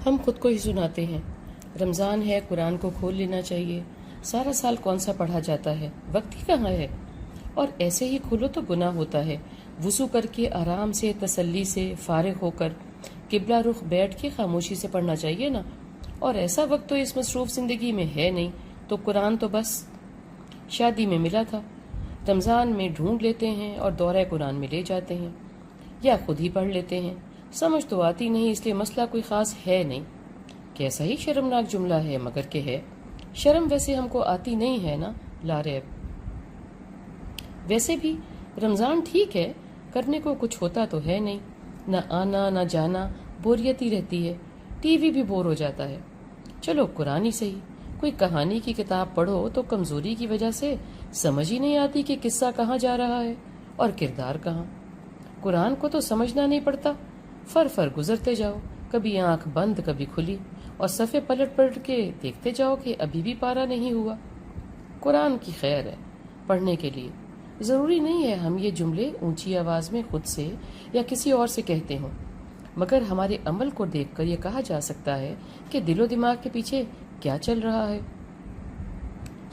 ہم خود کو ہی سناتے ہیں، رمضان ہے قرآن کو کھول لینا چاہیے، سارا سال کون سا پڑھا جاتا ہے، وقت ہی کہاں ہے، اور ایسے ہی کھولو تو گناہ ہوتا ہے۔ وضو کر کے آرام سے تسلی سے فارغ ہو کر قبلہ رخ بیٹھ کے خاموشی سے پڑھنا چاہیے نا، اور ایسا وقت تو اس مصروف زندگی میں ہے نہیں، تو قرآن تو بس شادی میں ملا تھا، رمضان میں ڈھونڈ لیتے ہیں اور دورہ قرآن میں لے جاتے ہیں، یا خود ہی پڑھ لیتے ہیں۔ سمجھ تو آتی نہیں، اس لیے مسئلہ کوئی خاص ہے نہیں۔ کیسا ہی شرمناک جملہ ہے، مگر کہ ہے۔ شرم ویسے ہم کو آتی نہیں ہے نا، لا ریب۔ ویسے بھی رمضان ٹھیک ہے، کرنے کو کچھ ہوتا تو ہے نہیں، نہ آنا نہ جانا، بوریت ہی رہتی ہے، ٹی وی بھی بور ہو جاتا ہے۔ چلو قرآن ہی صحیح، کوئی کہانی کی کتاب پڑھو تو کمزوری کی وجہ سے سمجھ ہی نہیں آتی کہ قصہ کہاں جا رہا ہے اور کردار کہاں۔ قرآن کو تو سمجھنا نہیں پڑتا، فر گزرتے جاؤ، کبھی آنکھ بند کبھی کھلی، اور صفحے پلٹ کے دیکھتے جاؤ کہ ابھی بھی پارا نہیں ہوا۔ قرآن کی خیر ہے پڑھنے کے لیے، ضروری نہیں ہے ہم یہ جملے اونچی آواز میں خود سے یا کسی اور سے کہتے ہوں، مگر ہمارے عمل کو دیکھ کر یہ کہا جا سکتا ہے کہ دل و دماغ کے پیچھے کیا چل رہا ہے۔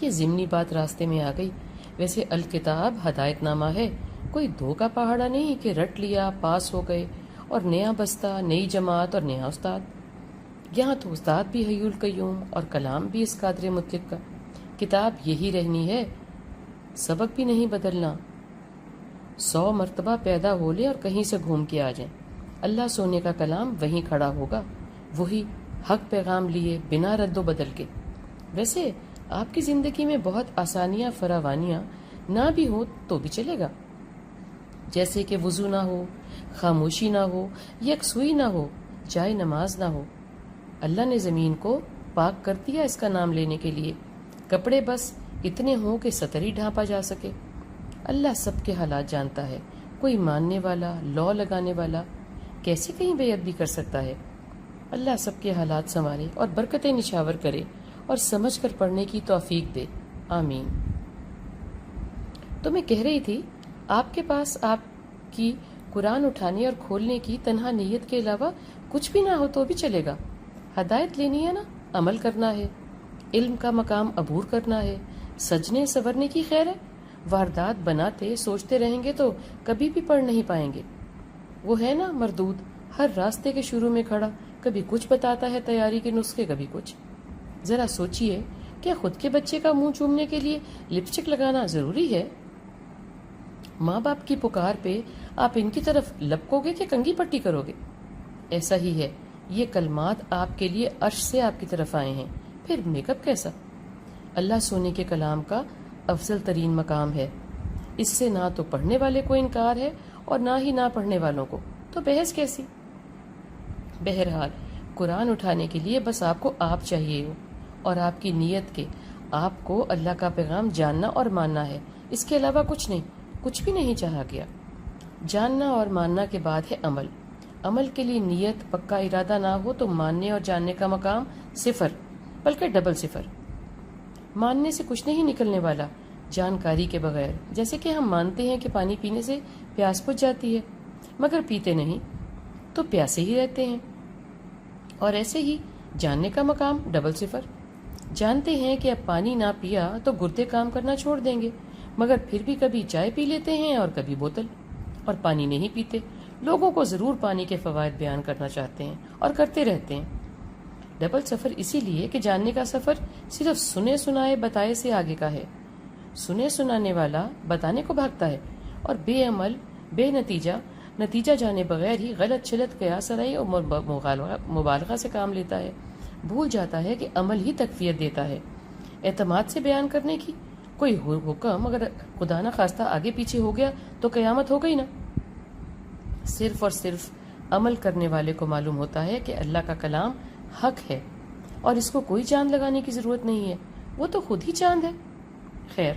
یہ ضمنی بات راستے میں آ گئی۔ ویسے الکتاب ہدایت نامہ ہے، کوئی دو کا پہاڑا نہیں کہ رٹ لیا پاس ہو گئے، اور نیا بستہ نئی جماعت اور نیا استاد۔ یہاں تو استاد بھی حی القیوم اور کلام بھی اس قادر مطلق کا۔ کتاب یہی رہنی ہے، سبق بھی نہیں بدلنا۔ 100 مرتبہ پیدا ہو لے اور کہیں سے گھوم کے آ جائیں، اللہ سونے کا کلام وہیں کھڑا ہوگا، وہی حق پیغام لیے بنا رد و بدل کے۔ ویسے آپ کی زندگی میں بہت آسانیاں فراوانیاں نہ بھی ہو تو بھی چلے گا، جیسے کہ وضو نہ ہو، خاموشی نہ ہو، یکسوئی نہ ہو، جائے نماز نہ ہو۔ اللہ نے زمین کو پاک کر دیا اس کا نام لینے کے لیے، کپڑے بس اتنے ہوں کہ سطر ہی ڈھانپا جا سکے۔ اللہ سب کے حالات جانتا ہے، کوئی ماننے والا لو لگانے والا کیسے کہیں بے ادبی کر سکتا ہے۔ اللہ سب کے حالات سنوارے اور برکتیں نشاور کرے اور سمجھ کر پڑھنے کی توفیق دے، آمین۔ تو میں کہہ رہی تھی، آپ کے پاس آپ کی قرآن اٹھانے اور کھولنے کی تنہا نیت کے علاوہ کچھ بھی نہ ہو تو بھی چلے گا۔ ہدایت لینی ہے نا، عمل کرنا ہے، علم کا مقام عبور کرنا ہے، سجنے سورنے کی خیر ہے۔ واردات بناتے سوچتے رہیں گے تو کبھی بھی پڑھ نہیں پائیں گے۔ وہ ہے نا مردود، ہر راستے کے شروع میں کھڑا، کبھی کچھ بتاتا ہے تیاری کے نسخے، کبھی کچھ۔ ذرا سوچئے، کیا خود کے بچے کا منہ چومنے کے لیے لپسٹک لگانا ضروری ہے؟ ماں باپ کی پکار پہ آپ ان کی طرف لپکو گے کہ کنگھی پٹی کرو گے؟ ایسا ہی ہے، یہ کلمات آپ کے لیے عرش سے آپ کی طرف آئے ہیں، پھر میک اپ کیسا؟ اللہ سونے کے کلام کا افضل ترین مقام ہے، اس سے نہ تو پڑھنے والے کو انکار ہے اور نہ ہی نہ پڑھنے والوں کو، تو بحث کیسی؟ بہرحال قرآن اٹھانے کے لیے بس آپ کو آپ چاہیے ہو، اور آپ کی نیت کے آپ کو اللہ کا پیغام جاننا اور ماننا ہے، اس کے علاوہ کچھ نہیں، کچھ بھی نہیں چاہا گیا۔ جاننا اور ماننا کے بعد ہے عمل۔ عمل کے لیے نیت پکا ارادہ نہ ہو تو ماننے اور جاننے کا مقام صفر، بلکہ ڈبل صفر۔ ماننے سے کچھ نہیں نکلنے والا جانکاری کے بغیر، جیسے کہ ہم مانتے ہیں کہ پانی پینے سے پیاس بجھ جاتی ہے، مگر پیتے نہیں تو پیاسے ہی رہتے ہیں۔ اور ایسے ہی جاننے کا مقام ڈبل صفر۔ جانتے ہیں کہ اب پانی نہ پیا تو گردے کام کرنا چھوڑ دیں گے، مگر پھر بھی کبھی چائے پی لیتے ہیں اور کبھی بوتل، اور پانی نہیں پیتے۔ لوگوں کو ضرور پانی کے فوائد بیان کرنا چاہتے ہیں اور کرتے رہتے ہیں۔ ڈبل سفر اسی لیے کہ جاننے کا سفر صرف سنے سنائے بتائے سے آگے کا ہے۔ سنے سنانے والا بتانے کو بھاگتا ہے، اور بے عمل بے نتیجہ جانے بغیر ہی غلط چلت قیاس آرائی اور مبالغہ سے کام لیتا ہے، بھول جاتا ہے کہ عمل ہی تکفیت دیتا ہے۔ اعتماد سے بیان کرنے کی کوئی حکم اگر خدا نہ خواستہ آگے پیچھے ہو گیا تو قیامت ہو گئی نا۔ صرف اور صرف عمل کرنے والے کو معلوم ہوتا ہے کہ اللہ کا کلام حق ہے، اور اس کو کوئی چاند لگانے کی ضرورت نہیں ہے، وہ تو خود ہی چاند ہے۔ خیر،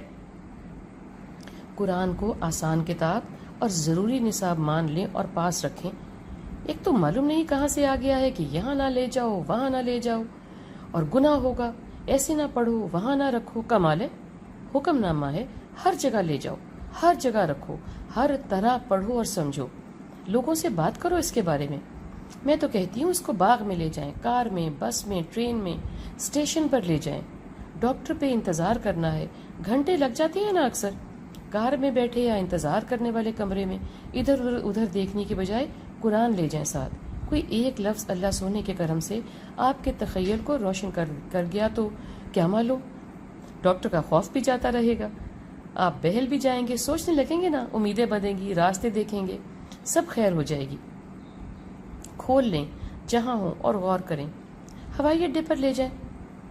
قرآن کو آسان کتاب اور ضروری نصاب مان لیں اور پاس رکھیں۔ ایک تو معلوم نہیں کہاں سے آ گیا ہے کہ یہاں نہ لے جاؤ وہاں نہ لے جاؤ، اور گناہ ہوگا، ایسے نہ پڑھو وہاں نہ رکھو۔ کمال ہے، حکم نامہ ہے، ہر جگہ لے جاؤ، ہر جگہ رکھو، ہر طرح پڑھو اور سمجھو، لوگوں سے بات کرو اس کے بارے میں۔ میں تو کہتی ہوں اس کو باغ میں لے جائیں، کار میں، بس میں، ٹرین میں، اسٹیشن پر لے جائیں۔ ڈاکٹر پہ انتظار کرنا ہے، گھنٹے لگ جاتے ہیں نا اکثر۔ کار میں بیٹھے یا انتظار کرنے والے کمرے میں ادھر ادھر دیکھنے کی بجائے قرآن لے جائیں ساتھ۔ کوئی ایک لفظ اللہ سونے کے کرم سے آپ کے تخیل کو روشن کر گیا تو کیا معلوم، ڈاکٹر کا خوف بھی جاتا رہے گا، آپ بہل بھی جائیں گے، سوچنے لگیں گے نا، امیدیں بدیں گی، راستے دیکھیں گے، سب خیر ہو جائے گی۔ کھول لیں جہاں ہوں اور غور کریں۔ ہوائی اڈے پر لے جائیں،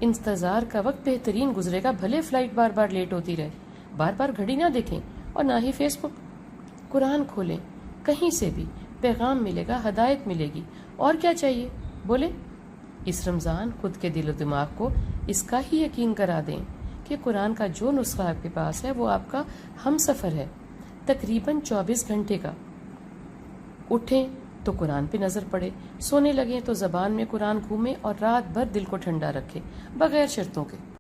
انتظار کا وقت بہترین گزرے گا، بھلے فلائٹ بار بار لیٹ ہوتی رہے، بار بار گھڑی نہ دیکھیں اور نہ ہی فیس بک۔ قرآن کھولیں، کہیں سے بھی پیغام ملے گا، ہدایت ملے گی، اور کیا چاہیے بولے۔ اس رمضان خود کے دل و دماغ کو اس کا ہی یقین کرا دیں کہ قرآن کا جو نسخہ آپ کے پاس ہے وہ آپ کا ہم سفر ہے، تقریباً 24 گھنٹے کا۔ اٹھیں تو قرآن پہ نظر پڑے، سونے لگیں تو زبان میں قرآن گھومے اور رات بھر دل کو ٹھنڈا رکھے بغیر شرطوں کے۔